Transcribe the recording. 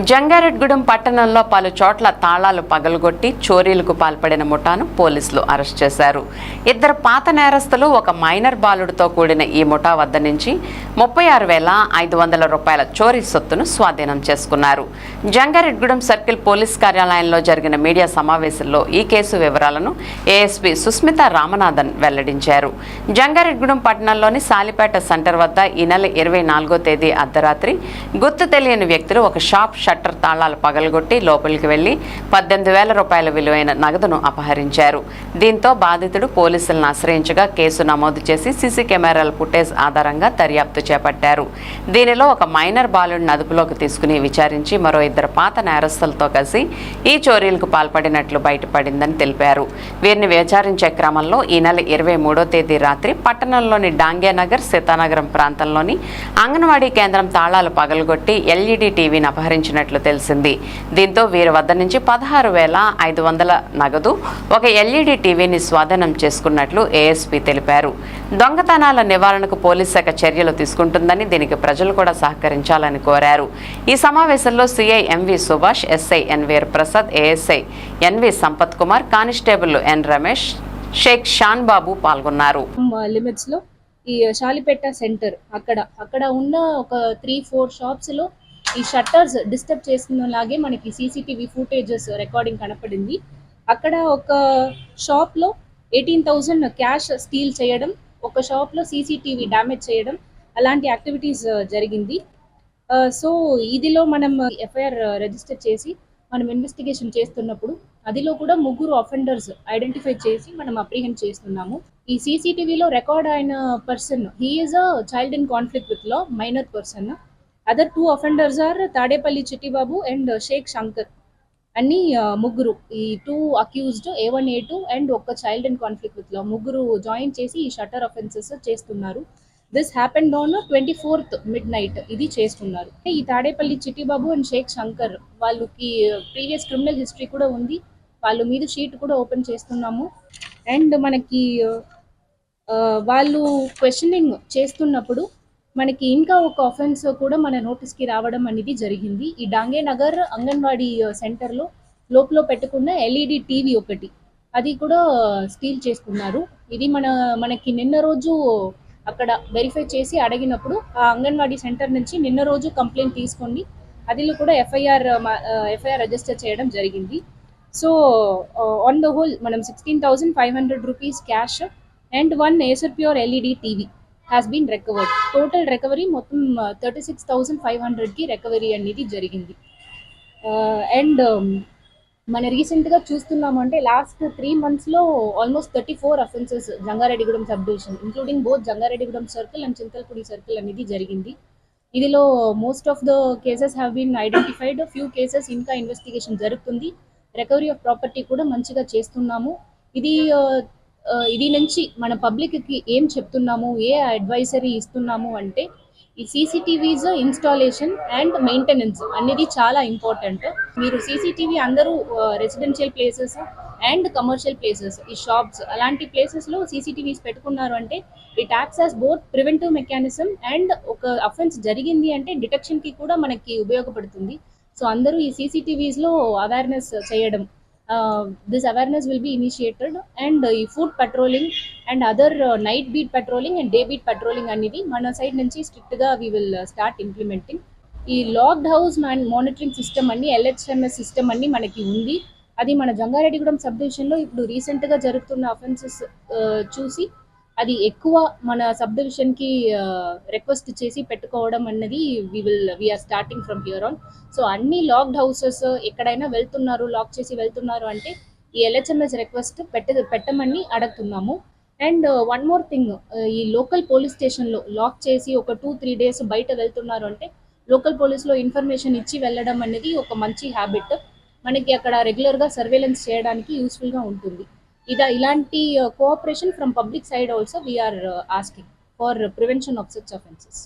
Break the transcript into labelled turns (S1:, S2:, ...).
S1: జంగారెడ్గూడెం పట్టణంలో పలు చోట్ల తాళాలు పగలగొట్టి చోరీలకు పాల్పడిన ముఠాను పోలీసులు అరెస్ట్ చేశారు. ఇద్దరు పాత నేరస్తులు ఒక మైనర్ బాలుడితో కూడిన ఈ ముఠా వద్ద నుంచి 36,500 రూపాయల చోరీ సొత్తును స్వాధీనం చేసుకున్నారు. జంగారెడ్గూడెం సర్కిల్ పోలీస్ కార్యాలయంలో జరిగిన మీడియా సమావేశంలో ఈ కేసు వివరాలను ఏఎస్పీ సుస్మిత రామనాథన్ వెల్లడించారు. జంగారెడ్గూడెం పట్టణంలోని సాలిపేట సెంటర్ వద్ద ఈ నెల 24వ తేదీ అర్ధరాత్రి గుర్తు తెలియని వ్యక్తులు ఒక షాప్ షట్టర్ తాళాలు పగలగొట్టి లోపలికి వెళ్లి 18,000 రూపాయల విలువైన నగదును అపహరించారు. దీంతో బాధితుడు పోలీసులను ఆశ్రయించగా కేసు నమోదు చేసి సీసీ కెమెరాల ఫుటేజ్ ఆధారంగా దర్యాప్తు చేపట్టారు. దీనిలో ఒక మైనర్ బాలుడిని అదుపులోకి తీసుకుని విచారించి మరో ఇద్దరు పాత నేరస్తులతో కలిసి ఈ చోరీలకు పాల్పడినట్లు బయటపడిందని తెలిపారు. వీరిని విచారించే క్రమంలో ఈ నెల 23వ తేదీ రాత్రి పట్టణంలోని డాంగ్యానగర్ సీతానగరం ప్రాంతంలోని అంగన్వాడీ కేంద్రం తాళాలు పగలగొట్టి ఎల్ఈడి టీవీని అపహరించినట్లు తెలిసింది. దీంతో వీరి వద్ద నుంచి 16,500 నగదు, ఒక ఎల్ఈడి టీవీని స్వాధీనం చేసుకున్నట్లు ఏఎస్పీ తెలిపారు. దొంగతనాల నివారణకు పోలీస్ శాఖ చర్యలు తీసుకుంటుందని, దీనికి ప్రజలు కూడా సహకరించాలని కోరారు. ఈ సమావేశంలో CI MV Subhash, SI NVR Prasad, ASI NV Sampath Kumar, constable N Ramesh, Sheikh Shan Babu పాల్గొన్నారు.
S2: లిమిట్స్ లో ఈ షాలిపేట సెంటర్ అక్కడ ఉన్న ఒక 3-4 షాప్స్ లో ఈ షట్టర్స్ డిస్టర్బ్ చేస్తున్నలాగే మనకి సీసీటీవీ ఫుటేజెస్ రికార్డింగ్ కనపడింది. అక్కడ ఒక షాప్ లో 18,000 క్యాష్ స్టీల్ చేయడం, ఒక షాప్ లో సీసీటీవీ డ్యామేజ్ చేయడం, అలాంటి యాక్టివిటీస్ జరిగింది. సో ఇదిలో మనం ఎఫ్ఐఆర్ రిజిస్టర్ చేసి మనం ఇన్వెస్టిగేషన్ చేస్తున్నప్పుడు అదిలో కూడా 3 అఫెండర్స్ ఐడెంటిఫై చేసి మనం అప్రిహెండ్ చేస్తున్నాము. ఈ సీసీటీవీలో రికార్డ్ అయిన person he is a child in conflict with law, minor person. Other 2 offenders are Tadepalli Chittibabu and Shaik Shankar అన్ని 3. ఈ 2 అక్యూజ్డ్ A1 A2 అండ్ ఒక child in conflict with law 3 join చేసి ఈ షట్టర్ అఫెన్సెస్ చేస్తున్నారు. This happened on 24th midnight ఇది చేస్తున్నారు. ఈ Tadepalli Chittibabu and Shaik Shankar వాళ్ళకి ప్రీవియస్ క్రిమినల్ హిస్టరీ కూడా ఉంది. వాళ్ళ మీద షీట్ కూడా ఓపెన్ చేస్తున్నాము. అండ్ మనకి వాళ్ళు క్వశ్చనింగ్ చేస్తున్నప్పుడు మనకి ఇంకా ఒక ఆఫెన్స్ కూడా మన నోటీస్కి రావడం అనేది జరిగింది. ఈ డాంగేనగర్ అంగన్వాడీ సెంటర్లో లోపల పెట్టుకున్న ఎల్ఈడి టీవీ ఒకటి అది కూడా స్టీల్ చేసుకున్నారు. ఇది మనకి నిన్న రోజు అక్కడ వెరిఫై చేసి అడిగినప్పుడు ఆ అంగన్వాడీ సెంటర్ నుంచి నిన్న రోజు కంప్లైంట్ తీసుకొని అదిలో కూడా ఎఫ్ఐఆర్ రిజిస్టర్ చేయడం జరిగింది. సో ఆన్ ద హోల్ మనం 16,500 rupees cash and 1 Acer pure LED TV has been recovered. Total recovery మొత్తం 36,500కి రికవరీ అనేది జరిగింది. అండ్ మన రీసెంట్గా చూస్తున్నామంటే లాస్ట్ 3 monthsలో almost 34 offences Jangareddygudem sub division including both Jangareddygudem circle and Chintalapudi circle అనేది జరిగింది. ఇదిలో most of the cases have been identified. Few cases ఇంకా ఇన్వెస్టిగేషన్ జరుగుతుంది. రికవరీ ఆఫ్ ప్రాపర్టీ కూడా మంచిగా చేస్తున్నాము. ఇది నుంచి మన పబ్లిక్కి ఏం చెప్తున్నాము, ఏ అడ్వైజరీ ఇస్తున్నాము అంటే ఈ సీసీటీవీస్ ఇన్స్టాలేషన్ అండ్ మెయింటెనెన్స్ అనేది చాలా ఇంపార్టెంట్. మీరు సీసీటీవీ అందరూ residential places and commercial places, ఈ షాప్స్ అలాంటి ప్లేసెస్లో సీసీటీవీస్ పెట్టుకున్నారు అంటే it acts as both preventive mechanism and ఒక అఫెన్స్ జరిగింది అంటే డిటెక్షన్కి కూడా మనకి ఉపయోగపడుతుంది. సో అందరూ ఈ సీసీటీవీస్లో అవేర్నెస్ చేయడం, this awareness will be initiated and food patrolling and other night beat patrolling and day beat patrolling అనేది మన సైడ్ నుంచి స్ట్రిక్ట్ గా we will start implementing. ఈ లాక్డ్ హౌస్ మానిటరింగ్ సిస్టమ్ అన్ని LHMS సిస్టమ్ అన్ని మనకి ఉంది. అది మన జంగారెడ్డిగూడెం సబ్ డివిజన్ లో ఇప్పుడు రీసెంట్ గా జరుగుతున్న అఫెన్సెస్ చూసి అది ఎక్కువ మన సబ్ డివిజన్ కి రిక్వెస్ట్ చేసి పెట్టుకోవడం అన్నది we are starting from here on. So అన్ని లాక్డ్ హౌసెస్ ఎక్కడైనా వెళ్తున్నారు, లాక్ చేసి వెళ్తున్నారు అంటే ఈ LHMS రిక్వెస్ట్ పెట్టమని అడుగుతున్నాము. అండ్ వన్ మోర్ థింగ్, ఈ లోకల్ పోలీస్ స్టేషన్లో లాక్ చేసి ఒక 2-3 days బయట వెళ్తున్నారు అంటే లోకల్ పోలీస్లో ఇన్ఫర్మేషన్ ఇచ్చి వెళ్ళడం అనేది ఒక మంచి హ్యాబిట్. మనకి అక్కడ రెగ్యులర్గా సర్వేలెన్స్ చేయడానికి యూస్ఫుల్గా ఉంటుంది. ఇలాంటి cooperation from public side also we are asking for prevention of such offences.